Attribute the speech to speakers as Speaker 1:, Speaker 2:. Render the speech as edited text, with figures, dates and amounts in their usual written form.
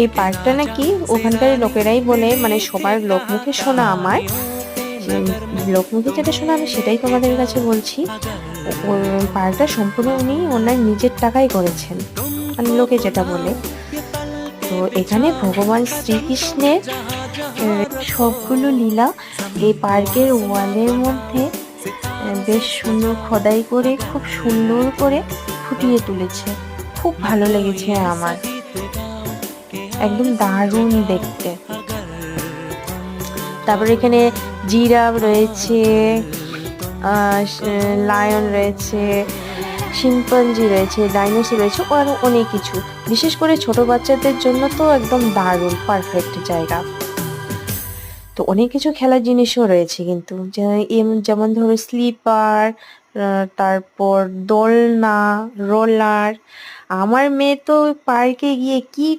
Speaker 1: এই পার্কটা নাকি ওখানকার লোকেরাই বলে, মানে সবার লোকমুখে শোনা আমার, যে লোকমুখে যেটা শোনা আমি সেটাই তোমাদের কাছে বলছি। পার্কটা সম্পূর্ণ উনি ওনার নিজের টাকায় করেছেন, মানে লোকে যেটা বলে। তো এখানে ভগবান শ্রীকৃষ্ণের সবগুলো লীলা এই পার্কের ওয়ালের মধ্যে বেশ সুন্দর খোদাই করে খুব সুন্দর করে ফুটিয়ে তুলেছে। খুব ভালো লেগেছে আমার, একদম দারুণ দেখতে। তারপরে এখানে জিরাফ রয়েছে, লায়ন রয়েছে, শিম্পাঞ্জি রয়েছে, ডাইনোসর রয়েছে, আরো অনেক কিছু। বিশেষ করে ছোট বাচ্চাদের জন্য তো একদম দারুণ পারফেক্ট জায়গা। তো অনেক কিছু খেলার জিনিসও রয়েছে কিন্তু, যেমন ধরো স্লিপার, তারপর দোলনা, রোলার। আমার মেয়ে তো পার্কে গিয়ে কি